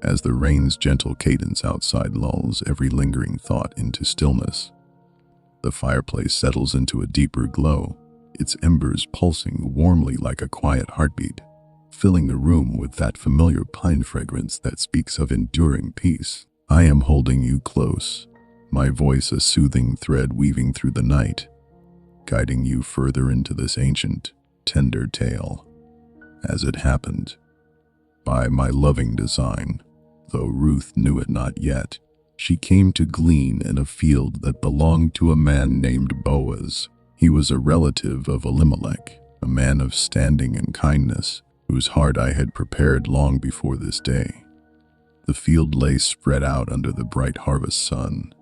as the rain's gentle cadence outside lulls every lingering thought into stillness. The fireplace settles into a deeper glow, its embers pulsing warmly like a quiet heartbeat, filling the room with that familiar pine fragrance that speaks of enduring peace. I am holding you close, my voice a soothing thread weaving through the night, guiding you further into this ancient, tender tale. As it happened, by my loving design, though Ruth knew it not yet, she came to glean in a field that belonged to a man named Boaz. He was a relative of Elimelech, a man of standing and kindness, whose heart I had prepared long before this day. The field lay spread out under the bright harvest sun,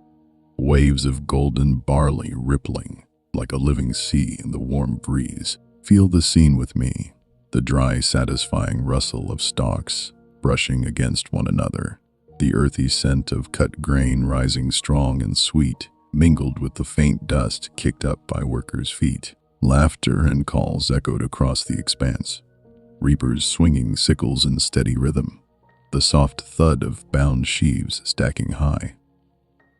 waves of golden barley rippling like a living sea in the warm breeze. Feel the scene with me, the dry, satisfying rustle of stalks brushing against one another, the earthy scent of cut grain rising strong and sweet, mingled with the faint dust kicked up by workers' feet. Laughter and calls echoed across the expanse, reapers swinging sickles in steady rhythm, the soft thud of bound sheaves stacking high.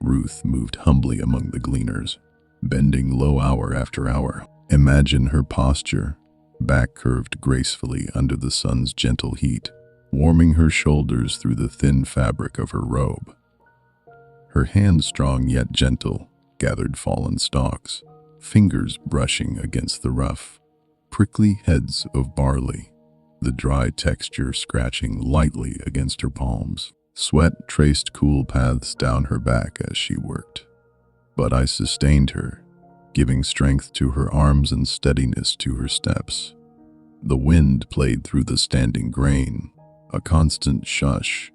Ruth moved humbly among the gleaners, bending low hour after hour. Imagine her posture, back curved gracefully under the sun's gentle heat, warming her shoulders through the thin fabric of her robe. Her hands, strong yet gentle, gathered fallen stalks, fingers brushing against the rough, prickly heads of barley, the dry texture scratching lightly against her palms. Sweat traced cool paths down her back as she worked. But I sustained her, giving strength to her arms and steadiness to her steps. The wind played through the standing grain, a constant shush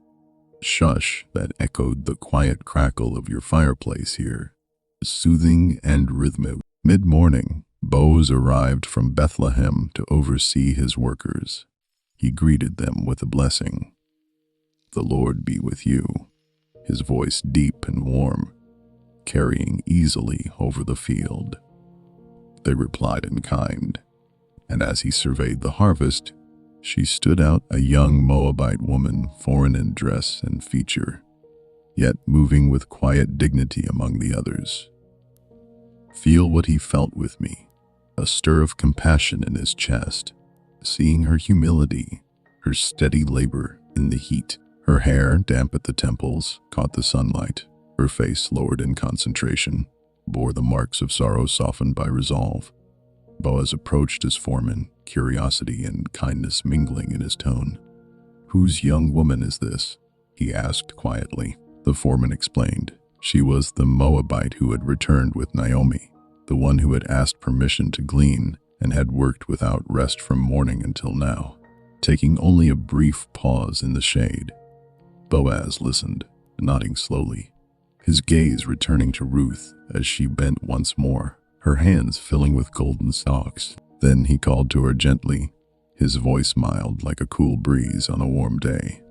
that echoed the quiet crackle of your fireplace here, soothing and rhythmic. Mid-morning, Boaz arrived from Bethlehem to oversee his workers. He greeted them with a blessing. "The Lord be with you," his voice deep and warm, carrying easily over the field. They replied in kind, and as he surveyed the harvest, she stood out, a young Moabite woman, foreign in dress and feature, yet moving with quiet dignity among the others. Feel what he felt with me, a stir of compassion in his chest, seeing her humility, her steady labor in the heat. Her hair, damp at the temples, caught the sunlight. Her face, lowered in concentration, bore the marks of sorrow softened by resolve. Boaz approached his foreman, curiosity and kindness mingling in his tone. "Whose young woman is this?" he asked quietly. The foreman explained. She was the Moabite who had returned with Naomi, the one who had asked permission to glean and had worked without rest from morning until now. Taking only a brief pause in the shade, Boaz listened, nodding slowly, his gaze returning to Ruth as she bent once more, her hands filling with golden stalks. Then he called to her gently, his voice mild like a cool breeze on a warm day.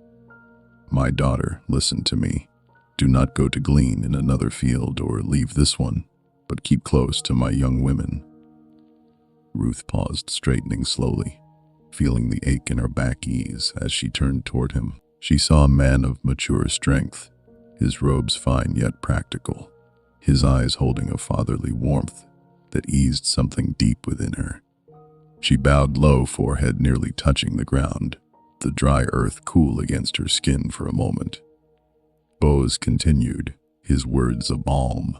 "My daughter, listen to me. Do not go to glean in another field or leave this one, but keep close to my young women." Ruth paused, straightening slowly, feeling the ache in her back ease as she turned toward him. She saw a man of mature strength, his robes fine yet practical, his eyes holding a fatherly warmth that eased something deep within her. She bowed low, forehead nearly touching the ground, the dry earth cool against her skin for a moment. Boaz continued, his words a balm.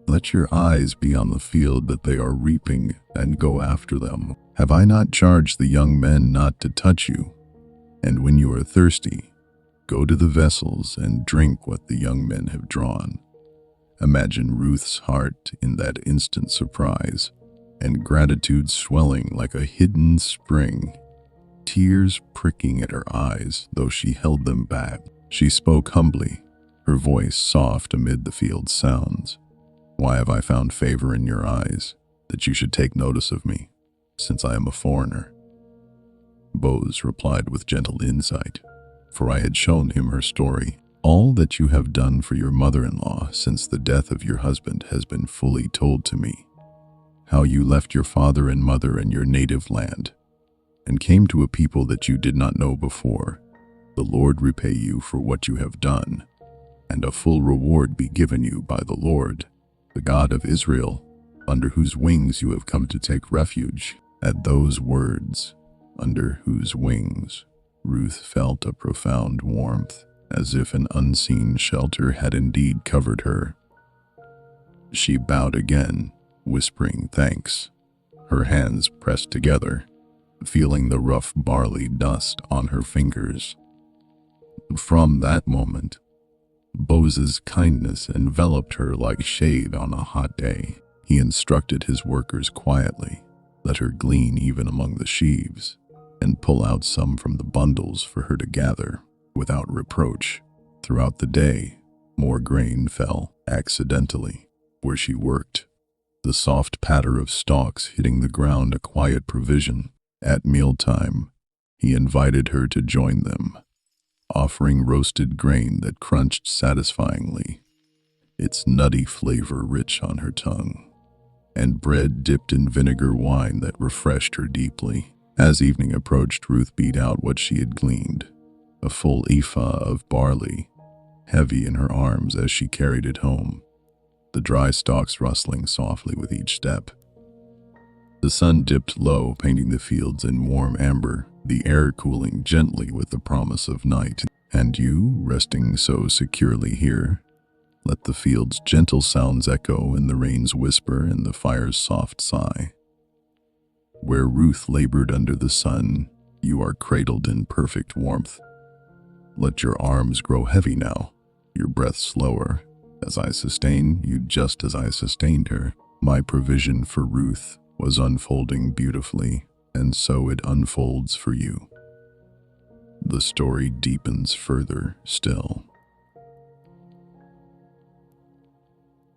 "Let your eyes be on the field that they are reaping, and go after them. Have I not charged the young men not to touch you? And when you are thirsty, go to the vessels and drink what the young men have drawn." Imagine Ruth's heart in that instant surprise, and gratitude swelling like a hidden spring, tears pricking at her eyes, though she held them back. She spoke humbly, her voice soft amid the field's sounds. "Why have I found favor in your eyes, that you should take notice of me, since I am a foreigner?" Boaz replied with gentle insight, for I had shown him her story. "All that you have done for your mother-in-law since the death of your husband has been fully told to me. How you left your father and mother and your native land, and came to a people that you did not know before. The Lord repay you for what you have done, and a full reward be given you by the Lord, the God of Israel, under whose wings you have come to take refuge." At those words, "under whose wings," Ruth felt a profound warmth, as if an unseen shelter had indeed covered her. She bowed again, whispering thanks, her hands pressed together, feeling the rough barley dust on her fingers. From that moment, Boaz's kindness enveloped her like shade on a hot day. He instructed his workers quietly, let her glean even among the sheaves, and pull out some from the bundles for her to gather without reproach. Throughout the day, more grain fell accidentally where she worked, the soft patter of stalks hitting the ground a quiet provision. At mealtime, he invited her to join them, offering roasted grain that crunched satisfyingly, its nutty flavor rich on her tongue, and bread dipped in vinegar wine that refreshed her deeply. As evening approached, Ruth beat out what she had gleaned, a full ephah of barley, heavy in her arms as she carried it home, the dry stalks rustling softly with each step. The sun dipped low, painting the fields in warm amber, the air cooling gently with the promise of night. And you, resting so securely here, let the field's gentle sounds echo in the rain's whisper and the fire's soft sigh. Where Ruth labored under the sun, you are cradled in perfect warmth. Let your arms grow heavy now, your breath slower, as I sustain you just as I sustained her. My provision for Ruth was unfolding beautifully, and so it unfolds for you. The story deepens further still.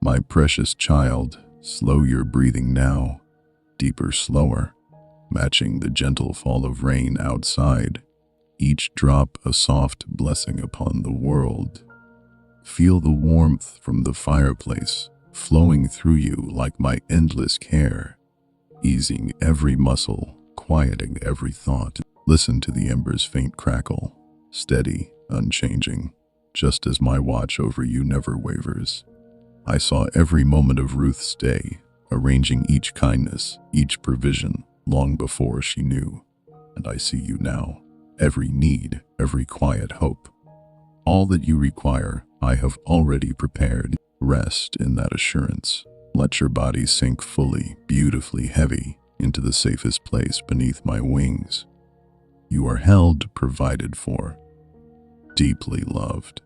My precious child, slow your breathing now, deeper, slower, matching the gentle fall of rain outside, each drop a soft blessing upon the world. Feel the warmth from the fireplace flowing through you like my endless care, easing every muscle, quieting every thought. Listen to the embers' faint crackle, steady, unchanging, just as my watch over you never wavers. I saw every moment of Ruth's day, arranging each kindness, each provision, long before she knew. And I see you now, every need, every quiet hope. All that you require, I have already prepared. Rest in that assurance. Let your body sink fully, beautifully heavy, into the safest place beneath my wings. You are held, provided for, deeply loved.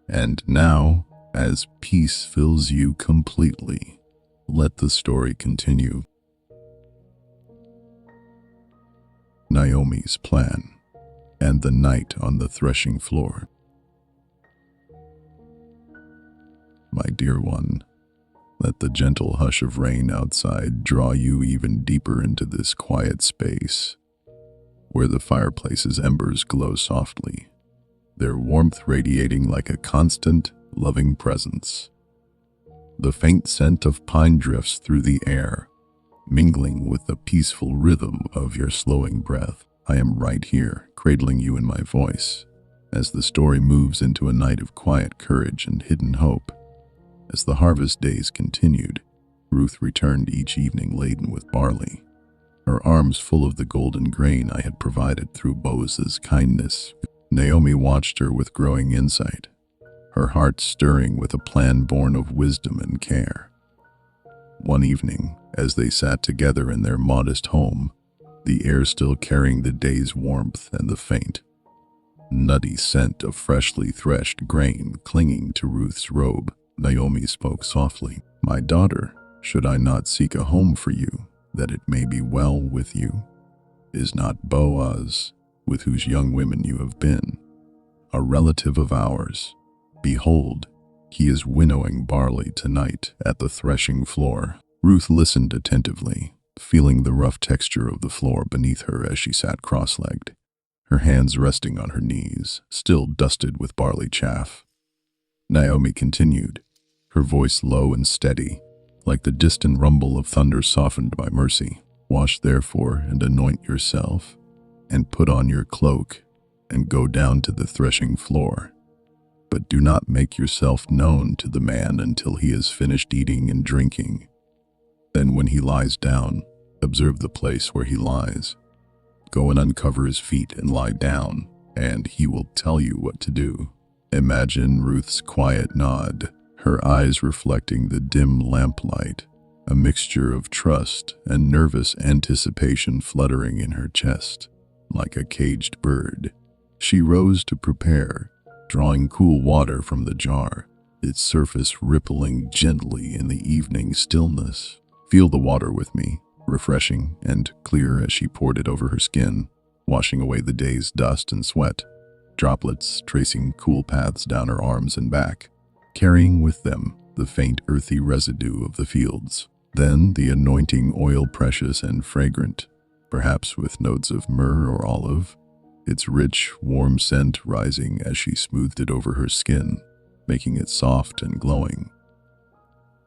And now, as peace fills you completely, let the story continue. Naomi's plan and the night on the threshing floor. My dear one, let the gentle hush of rain outside draw you even deeper into this quiet space, where the fireplace's embers glow softly, their warmth radiating like a constant, loving presence. The faint scent of pine drifts through the air, mingling with the peaceful rhythm of your slowing breath. I am right here, cradling you in my voice, as the story moves into a night of quiet courage and hidden hope. As the harvest days continued, Ruth returned each evening laden with barley, her arms full of the golden grain I had provided through Boaz's kindness. Naomi watched her with growing insight, her heart stirring with a plan born of wisdom and care. One evening, as they sat together in their modest home, the air still carrying the day's warmth and the faint, nutty scent of freshly threshed grain clinging to Ruth's robe, Naomi spoke softly. My daughter, should I not seek a home for you, that it may be well with you? Is not Boaz, with whose young women you have been, a relative of ours? Behold, he is winnowing barley tonight at the threshing floor. Ruth listened attentively, feeling the rough texture of the floor beneath her as she sat cross-legged, her hands resting on her knees, still dusted with barley chaff. Naomi continued, her voice low and steady, like the distant rumble of thunder softened by mercy. Wash therefore and anoint yourself, and put on your cloak, and go down to the threshing floor. But do not make yourself known to the man until he has finished eating and drinking. Then when he lies down, observe the place where he lies. Go and uncover his feet and lie down, and he will tell you what to do. Imagine Ruth's quiet nod, her eyes reflecting the dim lamplight, a mixture of trust and nervous anticipation fluttering in her chest, like a caged bird. She rose to prepare, drawing cool water from the jar, its surface rippling gently in the evening stillness. Feel the water with me, refreshing and clear as she poured it over her skin, washing away the day's dust and sweat, droplets tracing cool paths down her arms and back, carrying with them the faint earthy residue of the fields. Then the anointing oil, precious and fragrant, perhaps with notes of myrrh or olive, its rich, warm scent rising as she smoothed it over her skin, making it soft and glowing.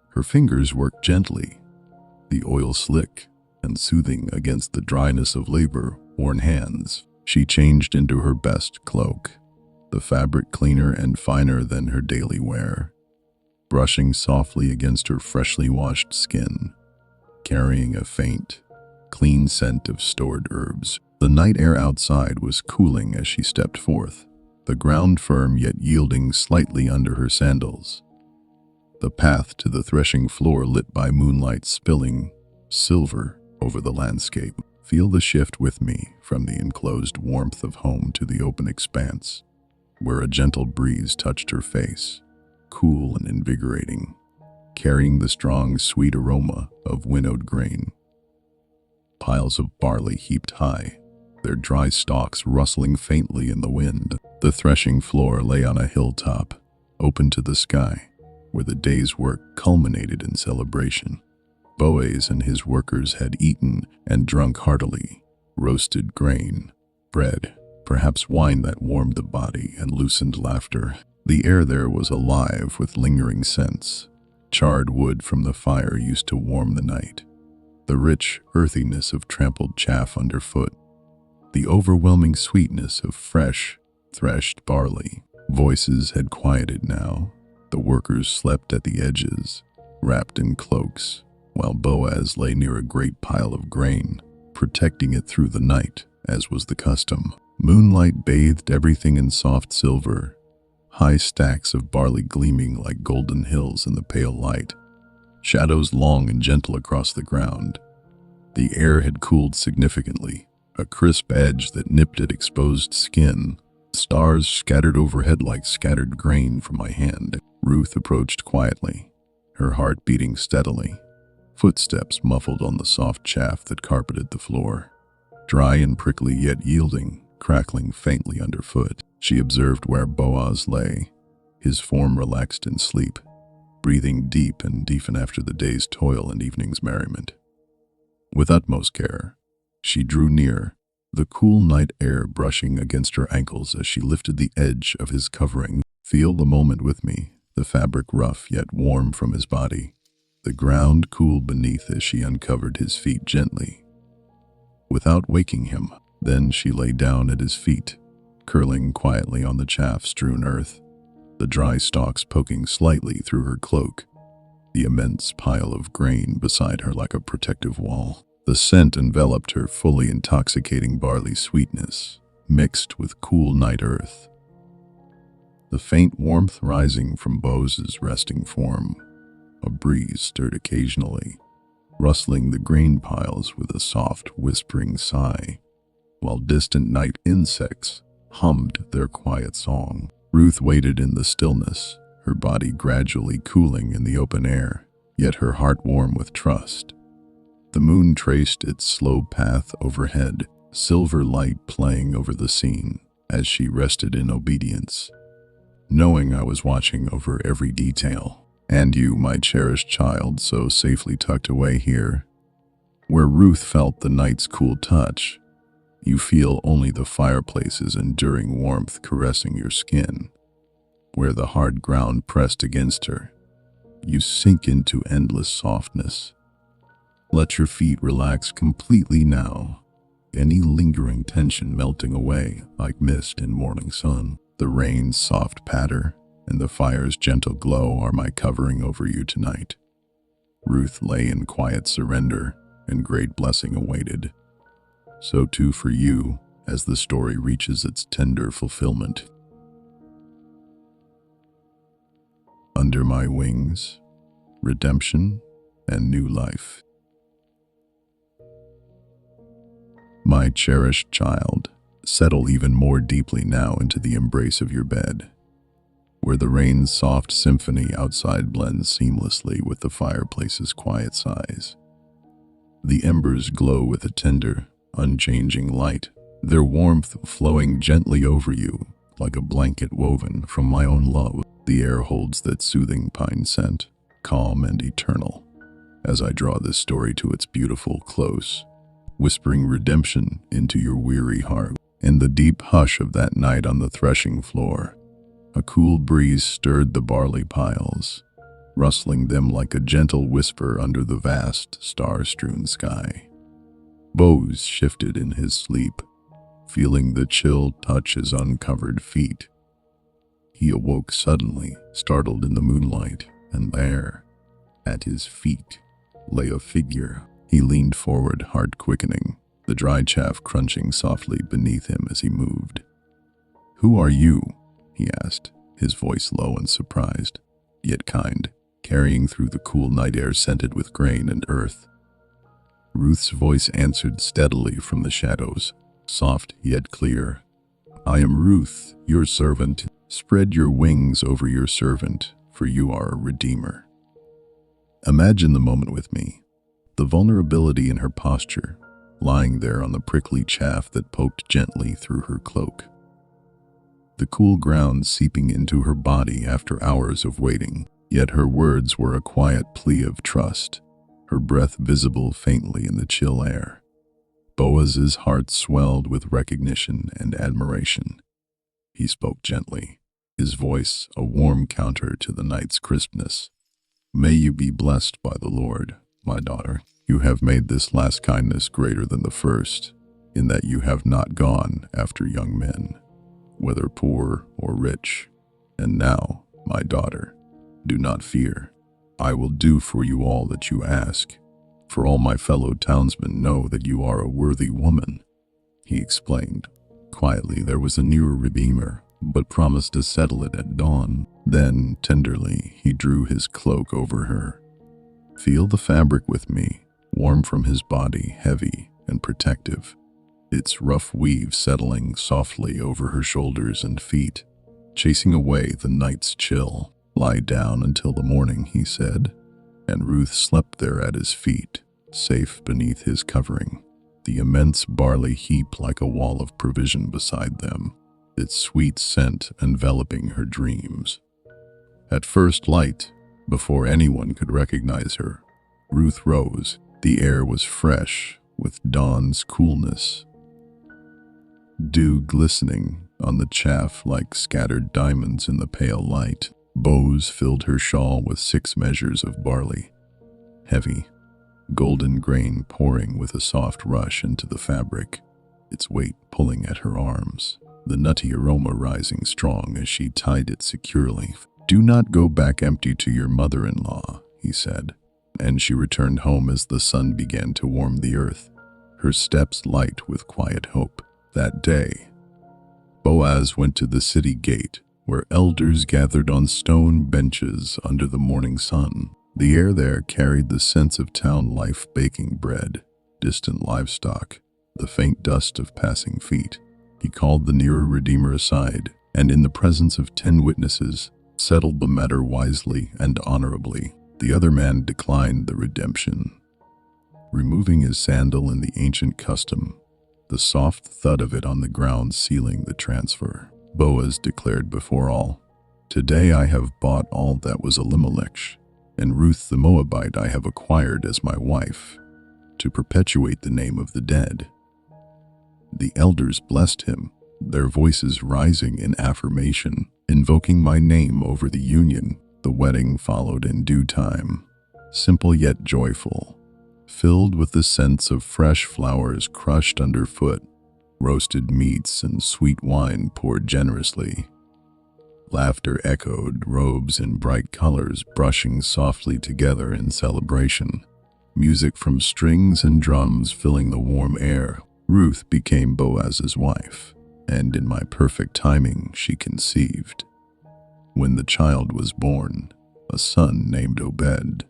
Her fingers worked gently, the oil slick and soothing against the dryness of labor-worn hands. She changed into her best cloak, the fabric cleaner and finer than her daily wear, brushing softly against her freshly washed skin, carrying a faint, clean scent of stored herbs. The night air outside was cooling as she stepped forth, the ground firm yet yielding slightly under her sandals. The path to the threshing floor lit by moonlight spilling silver over the landscape. Feel the shift with me from the enclosed warmth of home to the open expanse, where a gentle breeze touched her face, cool and invigorating, carrying the strong, sweet aroma of winnowed grain. Piles of barley heaped high, their dry stalks rustling faintly in the wind. The threshing floor lay on a hilltop, open to the sky, where the day's work culminated in celebration. Boaz and his workers had eaten and drunk heartily, roasted grain, bread, perhaps wine that warmed the body and loosened laughter. The air there was alive with lingering scents. Charred wood from the fire used to warm the night, the rich earthiness of trampled chaff underfoot, the overwhelming sweetness of fresh, threshed barley. Voices had quieted now. The workers slept at the edges, wrapped in cloaks, while Boaz lay near a great pile of grain, protecting it through the night, as was the custom. Moonlight bathed everything in soft silver, high stacks of barley gleaming like golden hills in the pale light, shadows long and gentle across the ground. The air had cooled significantly, a crisp edge that nipped at exposed skin. Stars scattered overhead like scattered grain from my hand. Ruth approached quietly, her heart beating steadily. Footsteps muffled on the soft chaff that carpeted the floor, dry and prickly yet yielding, crackling faintly underfoot. She observed where Boaz lay, his form relaxed in sleep, breathing deep and even after the day's toil and evening's merriment. With utmost care, she drew near, the cool night air brushing against her ankles as she lifted the edge of his covering. Feel the moment with me, the fabric rough yet warm from his body, the ground cool beneath as she uncovered his feet gently, without waking him. Then she lay down at his feet, curling quietly on the chaff-strewn earth, the dry stalks poking slightly through her cloak, the immense pile of grain beside her like a protective wall. The scent enveloped her, fully intoxicating barley sweetness, mixed with cool night earth. The faint warmth rising from Boaz's resting form. A breeze stirred occasionally, rustling the grain piles with a soft, whispering sigh, while distant night insects hummed their quiet song. Ruth waited in the stillness, her body gradually cooling in the open air, yet her heart warm with trust. The moon traced its slow path overhead, silver light playing over the scene as she rested in obedience, knowing I was watching over every detail. And you, my cherished child, so safely tucked away here, where Ruth felt the night's cool touch, you feel only the fireplace's enduring warmth caressing your skin. Where the hard ground pressed against her, you sink into endless softness. Let your feet relax completely now, any lingering tension melting away like mist in morning sun. The rain's soft patter and the fire's gentle glow are my covering over you tonight. Ruth lay in quiet surrender, and great blessing awaited. So too for you, as the story reaches its tender fulfillment. Under my wings, redemption and new life. My cherished child, settle even more deeply now into the embrace of your bed. where the rain's soft symphony outside blends seamlessly with the fireplace's quiet sighs. The embers glow with a tender, unchanging light, their warmth flowing gently over you like a blanket woven from my own love. The air holds that soothing pine scent, calm and eternal, as I draw this story to its beautiful close, whispering redemption into your weary heart. In the deep hush of that night on the threshing floor, a cool breeze stirred the barley piles, rustling them like a gentle whisper under the vast, star-strewn sky. Boaz shifted in his sleep, feeling the chill touch his uncovered feet. He awoke suddenly, startled in the moonlight, and there, at his feet, lay a figure. He leaned forward, heart quickening, the dry chaff crunching softly beneath him as he moved. "Who are you?" he asked, his voice low and surprised, yet kind, carrying through the cool night air scented with grain and earth. Ruth's voice answered steadily from the shadows, soft yet clear. "I am Ruth, your servant. Spread your wings over your servant, for you are a redeemer." Imagine the moment with me, the vulnerability in her posture, lying there on the prickly chaff that poked gently through her cloak. The cool ground seeping into her body after hours of waiting, yet her words were a quiet plea of trust, her breath visible faintly in the chill air. Boaz's heart swelled with recognition and admiration. He spoke gently, his voice a warm counter to the night's crispness. "May you be blessed by the Lord, my daughter. You have made this last kindness greater than the first, in that you have not gone after young men, whether poor or rich. And now, my daughter, do not fear. I will do for you all that you ask, for all my fellow townsmen know that you are a worthy woman." He explained. Quietly, there was a nearer redeemer, but promised to settle it at dawn. Then, tenderly, he drew his cloak over her. "Feel the fabric with me," warm from his body, heavy and protective, its rough weave settling softly over her shoulders and feet, chasing away the night's chill. "Lie down until the morning," he said, and Ruth slept there at his feet, safe beneath his covering, the immense barley heap like a wall of provision beside them, its sweet scent enveloping her dreams. At first light, before anyone could recognize her, Ruth rose. The air was fresh with dawn's coolness, dew glistening on the chaff like scattered diamonds in the pale light. Boaz filled her shawl with 6 measures of barley, heavy, golden grain pouring with a soft rush into the fabric, its weight pulling at her arms, the nutty aroma rising strong as she tied it securely. "Do not go back empty to your mother-in-law," he said, and she returned home as the sun began to warm the earth, her steps light with quiet hope. That day, Boaz went to the city gate, where elders gathered on stone benches under the morning sun. The air there carried the sense of town life, baking bread, distant livestock, the faint dust of passing feet. He called the nearer redeemer aside, and in the presence of 10 witnesses, settled the matter wisely and honorably. The other man declined the redemption, removing his sandal in the ancient custom, the soft thud of it on the ground sealing the transfer. Boaz declared before all, "Today I have bought all that was Elimelech's, and Ruth the Moabite I have acquired as my wife, to perpetuate the name of the dead." The elders blessed him, their voices rising in affirmation, invoking my name over the union. The wedding followed in due time, simple yet joyful, filled with the scents of fresh flowers crushed underfoot, roasted meats and sweet wine poured generously. Laughter echoed, robes in bright colors brushing softly together in celebration, music from strings and drums filling the warm air. Ruth became Boaz's wife, and in my perfect timing she conceived. When the child was born, a son named Obed,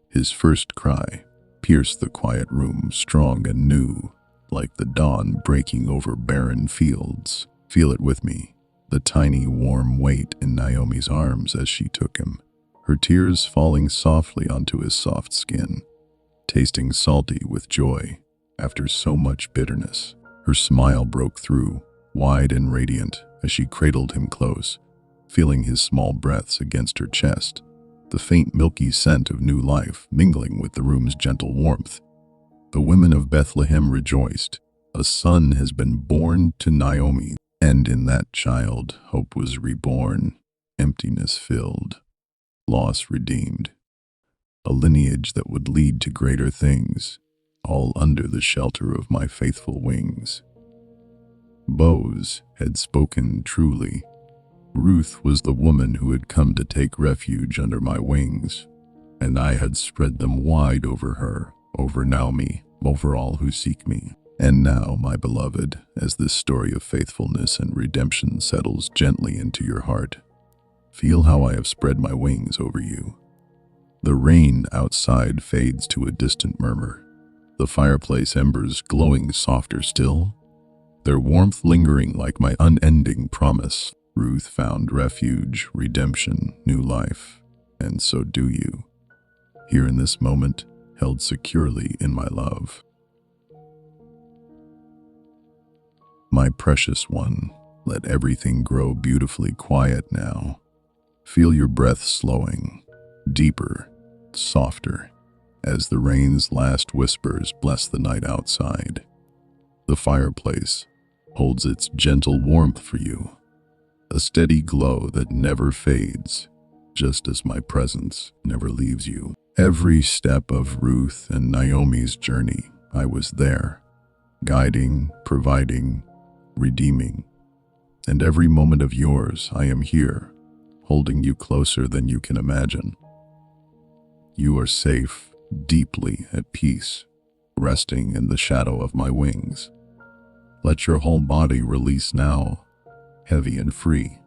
his first cry pierced the quiet room, strong and new, like the dawn breaking over barren fields. Feel it with me. the tiny warm weight in Naomi's arms as she took him, her tears falling softly onto his soft skin, tasting salty with joy after so much bitterness. Her smile broke through, wide and radiant, as she cradled him close, feeling his small breaths against her chest, the faint milky scent of new life mingling with the room's gentle warmth. The women of Bethlehem rejoiced. A son has been born to Naomi, and in that child hope was reborn, emptiness filled, loss redeemed, a lineage that would lead to greater things, all under the shelter of my faithful wings. Boaz had spoken truly. Ruth was the woman who had come to take refuge under my wings, and I had spread them wide over her, over Naomi, over all who seek me. And now, my beloved, as this story of faithfulness and redemption settles gently into your heart, feel how I have spread my wings over you. The rain outside fades to a distant murmur, the fireplace embers glowing softer still, their warmth lingering like my unending promise. Ruth found refuge, redemption, new life, and so do you, here in this moment, held securely in my love. My precious one, let everything grow beautifully quiet now. Feel your breath slowing, deeper, softer, as the rain's last whispers bless the night outside. The fireplace holds its gentle warmth for you, a steady glow that never fades, just as my presence never leaves you. Every step of Ruth and Naomi's journey, I was there, guiding, providing, redeeming. And every moment of yours, I am here, holding you closer than you can imagine. You are safe, deeply at peace, resting in the shadow of my wings. Let your whole body release now, heavy and free,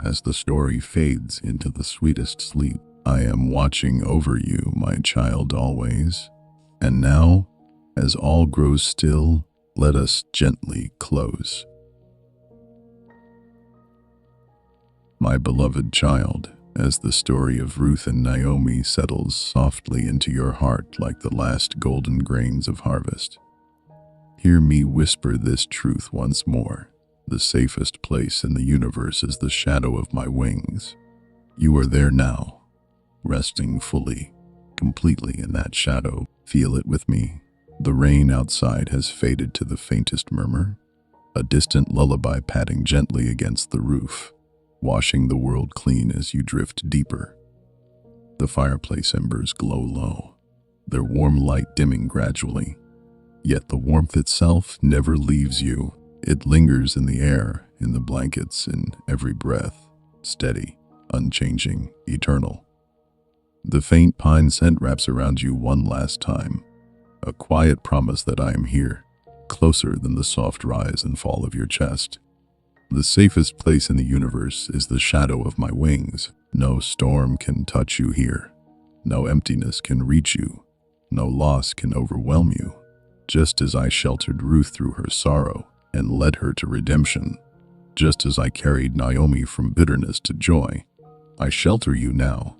as the story fades into the sweetest sleep. I am watching over you, my child, always. And now, as all grows still, let us gently close. My beloved child, as the story of Ruth and Naomi settles softly into your heart like the last golden grains of harvest, hear me whisper this truth once more. The safest place in the universe is the shadow of my wings. You are there now, resting fully, completely in that shadow. Feel it with me. The rain outside has faded to the faintest murmur, a distant lullaby patting gently against the roof, washing the world clean as you drift deeper. The fireplace embers glow low, their warm light dimming gradually. Yet the warmth itself never leaves you. It lingers in the air, in the blankets, in every breath, steady, unchanging, eternal. The faint pine scent wraps around you one last time, a quiet promise that I am here, closer than the soft rise and fall of your chest. The safest place in the universe is the shadow of my wings. No storm can touch you here. No emptiness can reach you. No loss can overwhelm you. Just as I sheltered Ruth through her sorrow and led her to redemption, just as I carried Naomi from bitterness to joy, I shelter you now.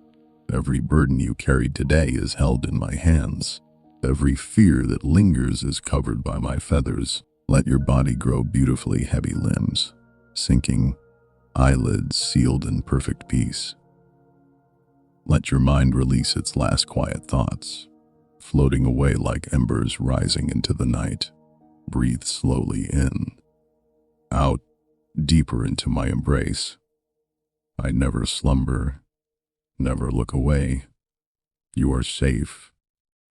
Every burden you carried today is held in my hands. Every fear that lingers is covered by my feathers. Let your body grow beautifully heavy limbs, sinking, eyelids sealed in perfect peace. Let your mind release its last quiet thoughts, floating away like embers rising into the night. Breathe slowly in, out, deeper into my embrace. I never slumber, never look away. You are safe.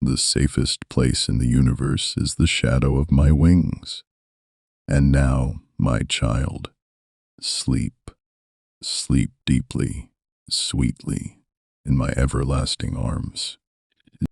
The safest place in the universe is the shadow of my wings. And now, my child, sleep, sleep deeply, sweetly, in my everlasting arms.